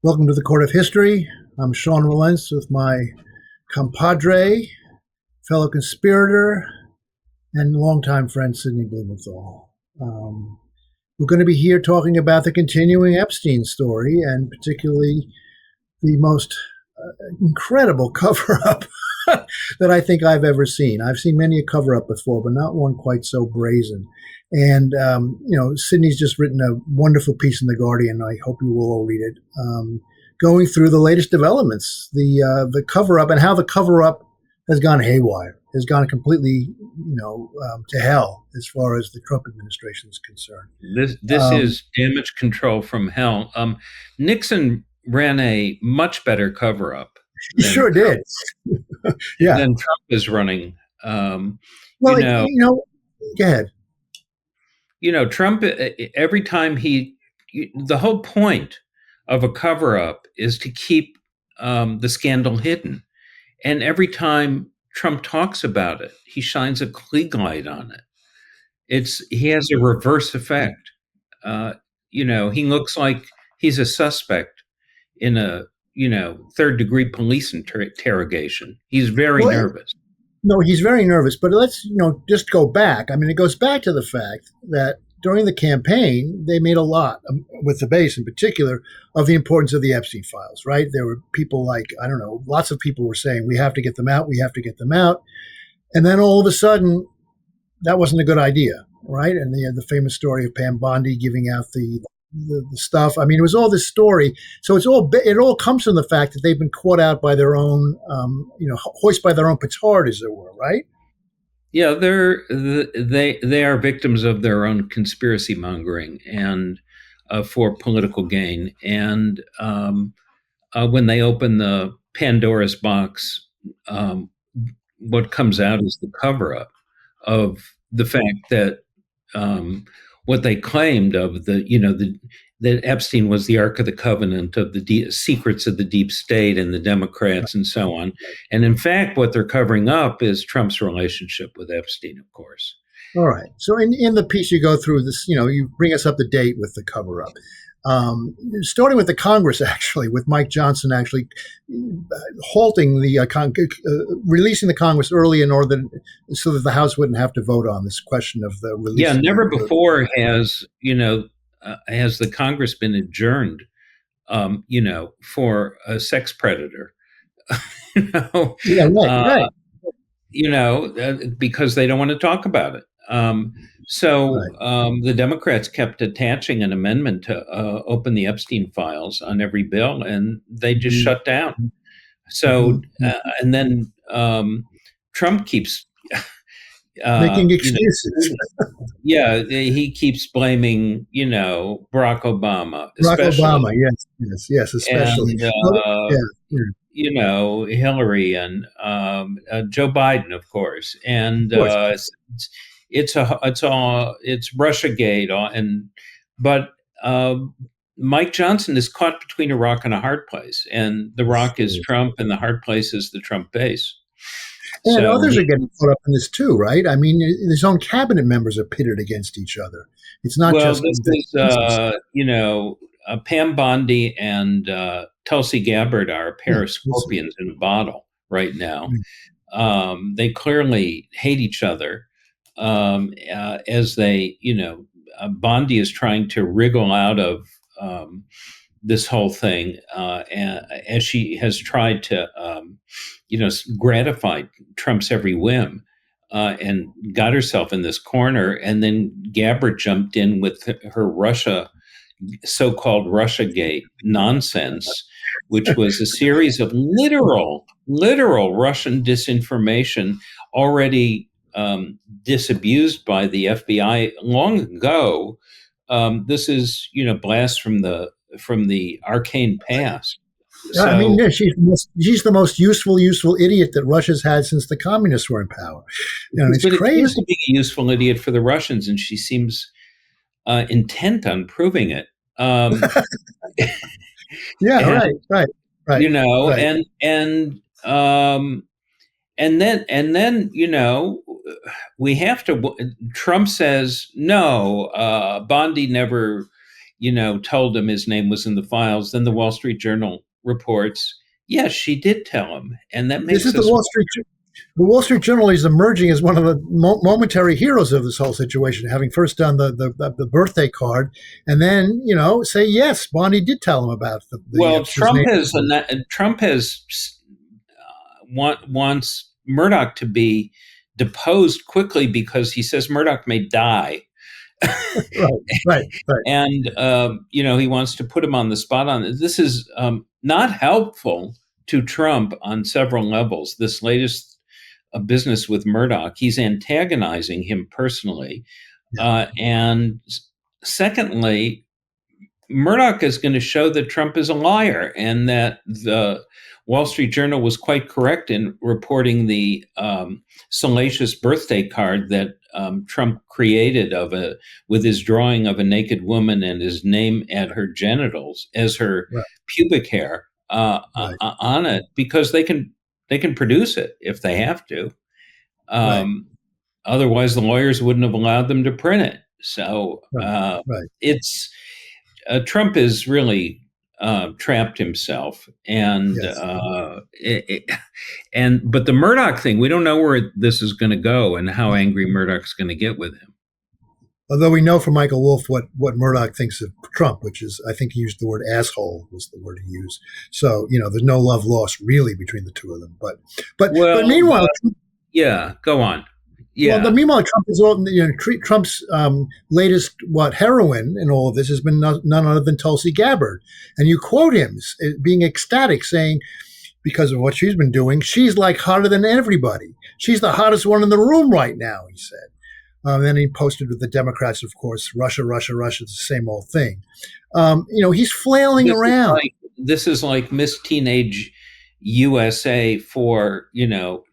Welcome to the Court of History. I'm Sean Wilentz with my compadre, fellow conspirator, and longtime friend Sidney Blumenthal. We're going to be here talking about the continuing Epstein story, and particularly the most incredible cover-up that I think I've ever seen. I've seen many a cover-up before, but not one quite so brazen. And, Sidney's just written a wonderful piece in The Guardian. I hope you will all read it. Going through the latest developments, the cover-up and how the cover-up has gone haywire, has gone completely, to hell as far as the Trump administration is concerned. This is damage control from hell. Nixon ran a much better cover-up. He sure did. Yeah. Than Trump is running. Go ahead. Trump, every time the whole point of a cover-up is to keep the scandal hidden. And every time Trump talks about it, he shines a Klieg light on it. He has a reverse effect. He looks like he's a suspect in a, third-degree police interrogation. He's very nervous. No, he's very nervous. But let's, just go back. I mean, it goes back to the fact that during the campaign, they made a lot, with the base in particular, of the importance of the Epstein files, right? There were people like, lots of people were saying, we have to get them out, we have to get them out. And then all of a sudden, that wasn't a good idea, right? And the famous story of Pam Bondi giving out the stuff. I mean, it was all this story. So it all comes from the fact that they've been caught out by their own, hoist by their own petard, as it were, right? Yeah, they are victims of their own conspiracy mongering and for political gain. And when they open the Pandora's box, what comes out is the cover-up of the fact that what they claimed of that Epstein was the Ark of the Covenant of the secrets of the deep state and the Democrats and so on. And in fact, what they're covering up is Trump's relationship with Epstein, of course. All right. So in the piece, you go through this, you bring us up to date with the cover-up. Starting with the Congress, actually, with Mike Johnson actually halting releasing the Congress early in order so that the House wouldn't have to vote on this question of the release. Yeah, never before has the Congress been adjourned, for a sex predator. Yeah, right. Because they don't want to talk about it. The Democrats kept attaching an amendment to open the Epstein files on every bill, and they just shut down. So, and then Trump keeps making excuses. He keeps blaming, Barack Obama. Yes, especially. Hillary and Joe Biden, of course, and it's Russiagate, but Mike Johnson is caught between a rock and a hard place, and the rock is Trump, and the hard place is the Trump base. And others are getting caught up in this too, right? I mean, his own cabinet members are pitted against each other. It's not just Pam Bondi and Tulsi Gabbard are a pair of scorpions in a bottle right now. They clearly hate each other. As they, Bondi is trying to wriggle out of this whole thing, as she has tried to, gratify Trump's every whim, and got herself in this corner. And then Gabbard jumped in with her so-called Russiagate nonsense, which was a series of literal Russian disinformation already disabused by the FBI long ago. This is, blast from the arcane past. So, I mean, she's the most useful idiot that Russia's had since the communists were in power. It's crazy. It to be a useful idiot for the Russians, and she seems intent on proving it. Right. And then we have to. Trump says no. Bondi never told him his name was in the files. Then the Wall Street Journal reports, yes, she did tell him, and that This makes is the us. Wall Street Journal is emerging as one of the momentary heroes of this whole situation, having first done the birthday card, and then say yes, Bonnie did tell him about Well, his name. Trump has wants Murdoch to be deposed quickly because he says Murdoch may die. Right. And he wants to put him on the spot on this. This is not helpful to Trump on several levels. This latest business with Murdoch, he's antagonizing him personally. And secondly, Murdoch is going to show that Trump is a liar, and that the Wall Street Journal was quite correct in reporting the salacious birthday card that Trump created with his drawing of a naked woman and his name at her genitals as her pubic hair on it, because they can produce it if they have to. Otherwise, the lawyers wouldn't have allowed them to print it. So it's. Trump has really trapped himself, and but the Murdoch thing, we don't know where this is going to go and how angry Murdoch's going to get with him. Although we know from Michael Wolff what Murdoch thinks of Trump, which is, I think he used the word asshole was the word he used. So there's no love lost really between the two of them. But meanwhile, go on. Yeah. Well, meanwhile, Trump is Trump's latest heroine in all of this has been none other than Tulsi Gabbard, and you quote him being ecstatic, saying, because of what she's been doing, she's like hotter than everybody. She's the hottest one in the room right now, he said. Then he posted with the Democrats, of course, Russia, it's the same old thing. He's flailing around. This is like Miss Teenage USA for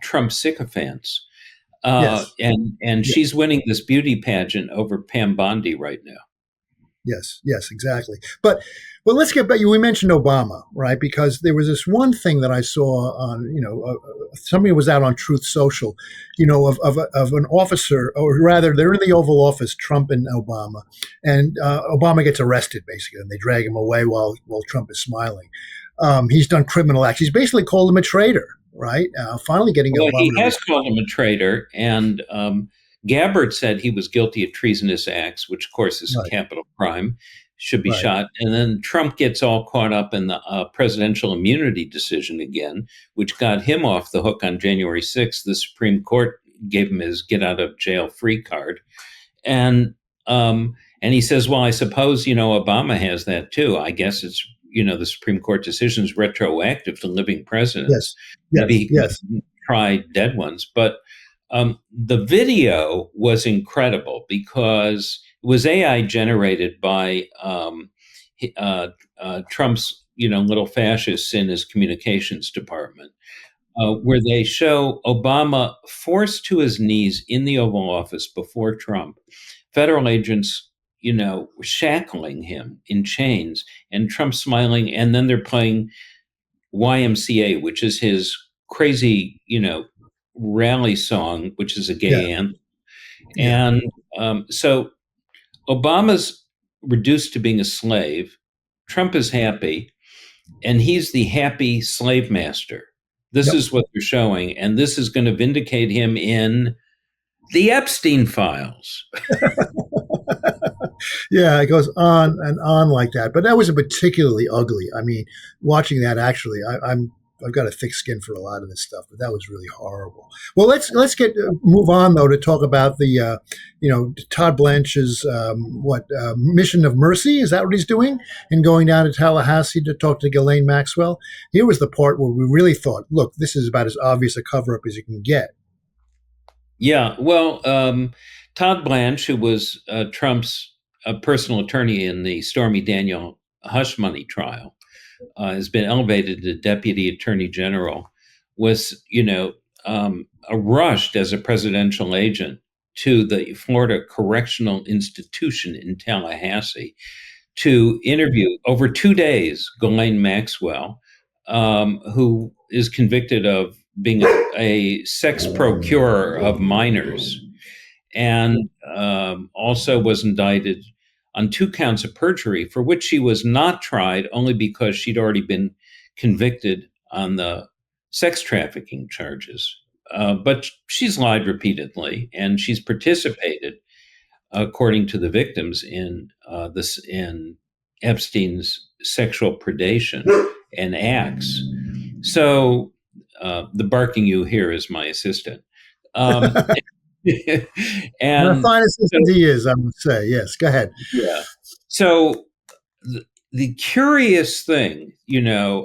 Trump sycophants. And she's winning this beauty pageant over Pam Bondi right now. Yes, exactly. But let's get back. We mentioned Obama, right? Because there was this one thing that I saw on, somebody was out on Truth Social, of an officer, or rather, they're in the Oval Office, Trump and Obama, and Obama gets arrested basically, and they drag him away while Trump is smiling. He's done criminal acts. He's basically called him a traitor. Right? Finally getting Obama. He has called him a traitor, and Gabbard said he was guilty of treasonous acts, which, of course, is a capital crime, should be shot. And then Trump gets all caught up in the presidential immunity decision again, which got him off the hook on January 6th. The Supreme Court gave him his get-out-of-jail-free card. And he says, well, I suppose, Obama has that, too. I guess it's the Supreme Court decision is retroactive to living presidents. Maybe he can try dead ones. But the video was incredible because it was AI generated by Trump's, little fascists in his communications department, where they show Obama forced to his knees in the Oval Office before Trump. Federal agents shackling him in chains, and Trump smiling, and then they're playing YMCA, which is his crazy, rally song, which is a gay anthem. And so Obama's reduced to being a slave. Trump is happy, and he's the happy slave master. This is what they're showing, and this is going to vindicate him in the Epstein files. Yeah, it goes on and on like that. But that was a particularly ugly. I mean, watching that actually, I've got a thick skin for a lot of this stuff, but that was really horrible. Well, let's move on though to talk about the Todd Blanche's mission of mercy. Is that what he's doing? And going down to Tallahassee to talk to Ghislaine Maxwell. Here was the part where we really thought, look, this is about as obvious a cover up as you can get. Yeah, well, Todd Blanche, who was Trump's personal attorney in the Stormy Daniel hush money trial, has been elevated to deputy attorney general, was, rushed as a presidential agent to the Florida Correctional Institution in Tallahassee to interview over 2 days Ghislaine Maxwell, who is convicted of being a sex procurer of minors, and also was indicted on 2 counts of perjury, for which she was not tried only because she'd already been convicted on the sex trafficking charges. But she's lied repeatedly, and she's participated, according to the victims, in Epstein's sexual predation and acts. So the barking you hear is my assistant. And a And fine assistant he is, I would say. Yes, go ahead. yeah. So the curious thing,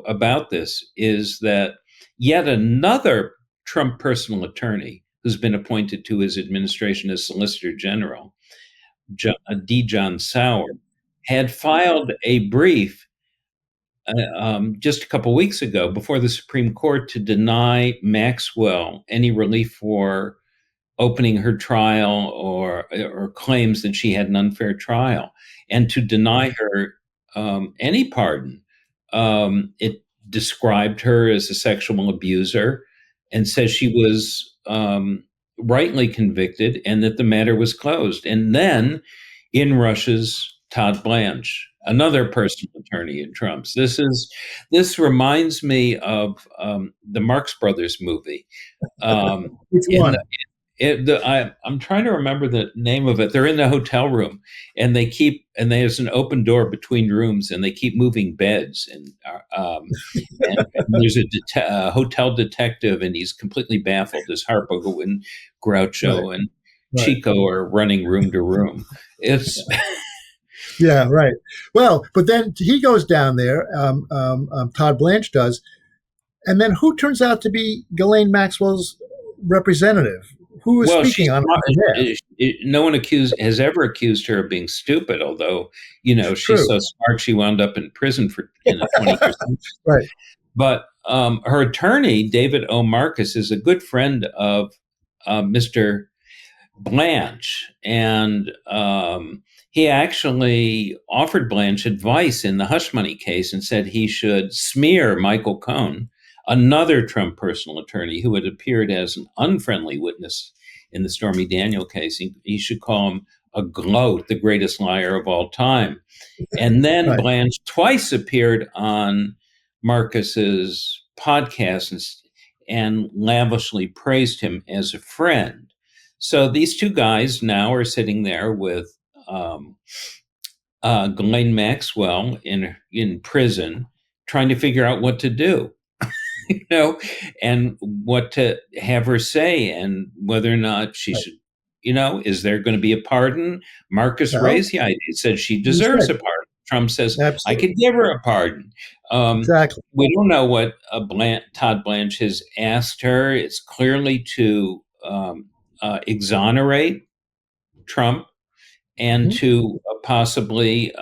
about this is that yet another Trump personal attorney who's been appointed to his administration as Solicitor General, D. John Sauer, had filed a brief just a couple weeks ago before the Supreme Court to deny Maxwell any relief for opening her trial or claims that she had an unfair trial, and to deny her any pardon. It described her as a sexual abuser and says she was rightly convicted and that the matter was closed. And then in rushes Todd Blanche, another personal attorney in Trump's. This reminds me of the Marx Brothers movie. Which one? I'm trying to remember the name of it. They're in the hotel room, and there's an open door between rooms, and they keep moving beds, and there's a hotel detective, and he's completely baffled as Harpo and Groucho and Chico are running room to room. It's yeah, right. Well, but then he goes down there. Todd Blanche does, and then who turns out to be Ghislaine Maxwell's representative? Who is speaking on her behalf? No one has ever accused her of being stupid, although, she's so smart she wound up in prison in the 21st century. Right. But her attorney, David O. Marcus, is a good friend of Mr. Blanche, and he actually offered Blanche advice in the hush money case and said he should smear Michael Cohen, another Trump personal attorney who had appeared as an unfriendly witness in the Stormy Daniels case. He should call him a gloat, the greatest liar of all time. And then Blanche twice appeared on Marcus's podcast and lavishly praised him as a friend. So these two guys now are sitting there with Ghislaine Maxwell in prison, trying to figure out what to do. And what to have her say, and whether or not she should, is there going to be a pardon? Marcus raised the idea, said she deserves a pardon. Trump says, I could give her a pardon. Exactly. We don't know what Todd Blanche has asked her. It's clearly to exonerate Trump and to possibly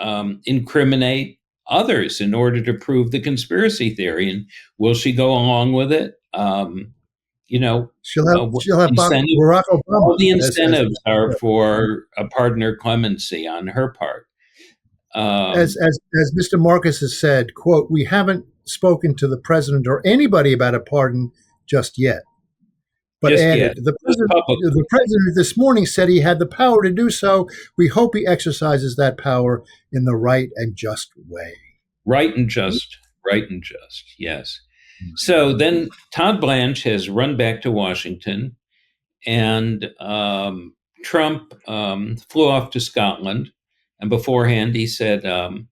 incriminate others in order to prove the conspiracy theory. And will she go along with it? She'll have Barack Obama. All the incentives are for a pardon or clemency on her part. As Mr. Marcus has said, quote, we haven't spoken to the president or anybody about a pardon just yet. But added, the president this morning said he had the power to do so. We hope he exercises that power in the right and just way. Right and just, yes. So then Todd Blanche has run back to Washington, and Trump flew off to Scotland. And beforehand, he said in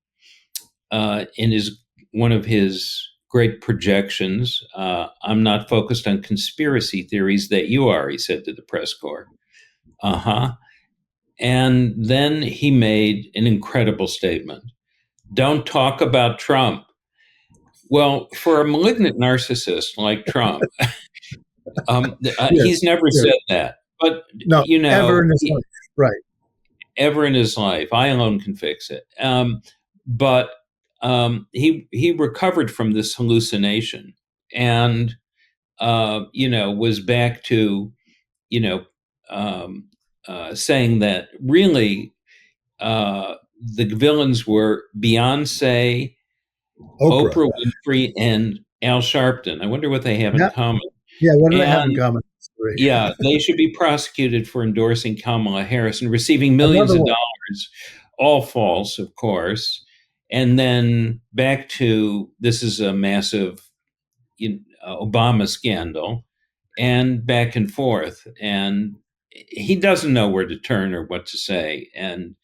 one of his great projections, I'm not focused on conspiracy theories that you are, he said to the press corps. And then he made an incredible statement. Don't talk about Trump. Well, for a malignant narcissist like Trump, he's never said that. But, ever in his life. Right. Ever in his life. I alone can fix it. But he recovered from this hallucination and, was back to, saying that really the villains were Beyonce, Oprah Winfrey, and Al Sharpton. I wonder what they have in common. Yeah, what do they have in common? Yeah, they should be prosecuted for endorsing Kamala Harris and receiving millions of dollars all false, of course. And then back to this is a massive Obama scandal, and back and forth. And he doesn't know where to turn or what to say. And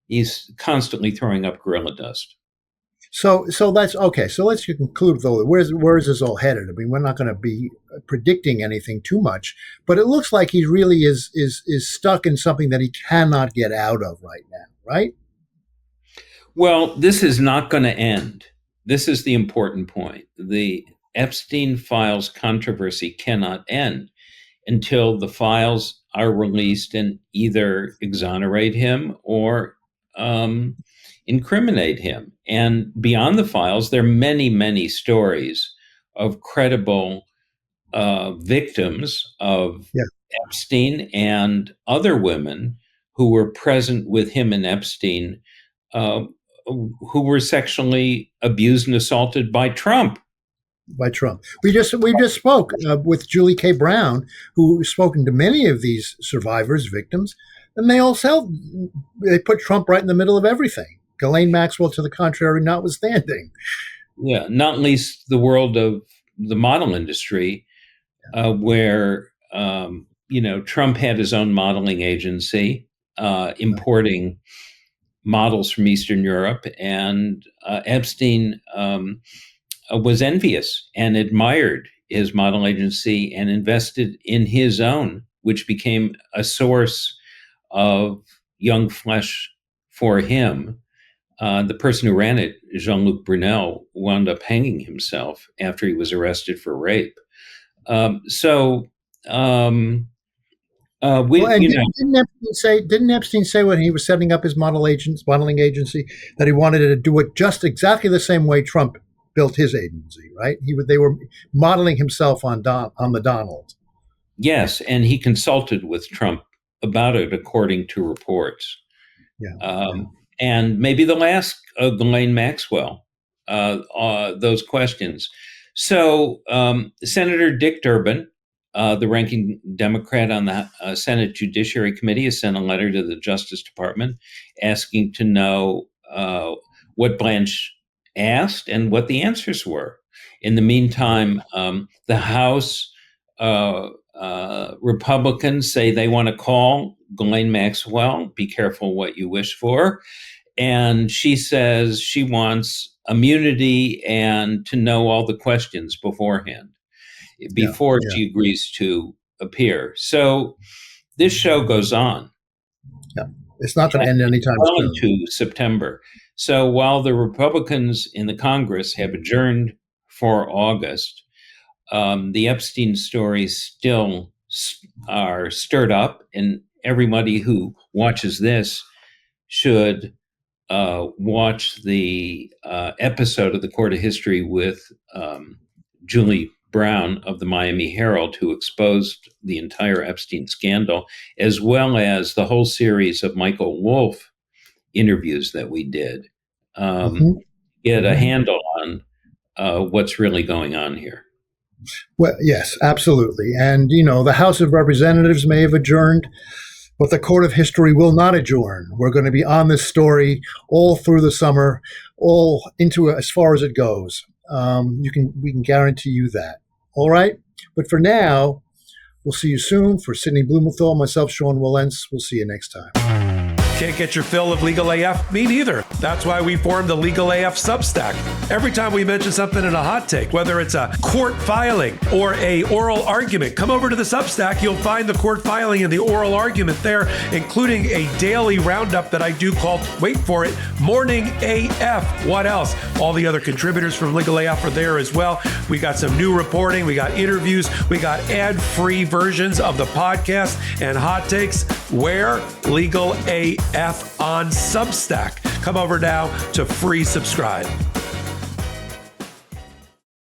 he's constantly throwing up gorilla dust. So that's okay. So let's conclude though. Where is this all headed? I mean, we're not going to be predicting anything too much, but it looks like he really is stuck in something that he cannot get out of right now, right? Well, this is not going to end. This is the important point. The Epstein files controversy cannot end until the files are released and either exonerate him or incriminate him. And beyond the files, there are many, many stories of credible victims of Epstein and other women who were present with him and Epstein, who were sexually abused and assaulted by Trump. We just spoke with Julie K. Brown, who's spoken to many of these survivors, victims, and they put Trump right in the middle of everything. Ghislaine Maxwell, to the contrary, notwithstanding. Yeah, not least the world of the model industry, where Trump had his own modeling agency, importing models from Eastern Europe, and Epstein was envious and admired his model agency and invested in his own, which became a source of young flesh for him. The person who ran it, Jean-Luc Brunel, wound up hanging himself after he was arrested for rape. Didn't Epstein say when he was setting up his modeling agency that he wanted to do it just exactly the same way Trump built his agency, right? They were modeling himself on the Donald. Yes, and he consulted with Trump about it, according to reports. And maybe they'll ask Ghislaine Maxwell those questions. So Senator Dick Durbin, the ranking Democrat on the Senate Judiciary Committee, has sent a letter to the Justice Department asking to know what Blanche asked and what the answers were. In the meantime, the House Republicans say they want to call Ghislaine Maxwell. Be careful what you wish for. And she says she wants immunity and to know all the questions beforehand, before she agrees to appear. So this show goes on. Yeah, it's not going to end anytime soon. To September. So while the Republicans in the Congress have adjourned for August, the Epstein stories still are stirred up, and everybody who watches this should watch the episode of the Court of History with Julie Brown of the Miami Herald, who exposed the entire Epstein scandal, as well as the whole series of Michael Wolff interviews that we did. Get a handle on what's really going on here. Well, yes, absolutely. And, the House of Representatives may have adjourned, but the Court of History will not adjourn. We're going to be on this story all through the summer, all into as far as it goes. We can guarantee you that. All right. But for now, we'll see you soon. For Sidney Blumenthal, myself, Sean Wilentz, we'll see you next time. Can't get your fill of Legal AF? Me neither. That's why we formed the Legal AF Substack. Every time we mention something in a hot take, whether it's a court filing or a oral argument, come over to the Substack. You'll find the court filing and the oral argument there, including a daily roundup that I do called, wait for it, Morning AF. What else? All the other contributors from Legal AF are there as well. We got some new reporting. We got interviews. We got ad-free versions of the podcast and hot takes. Where? Legal AF on Substack. Come over now to free subscribe.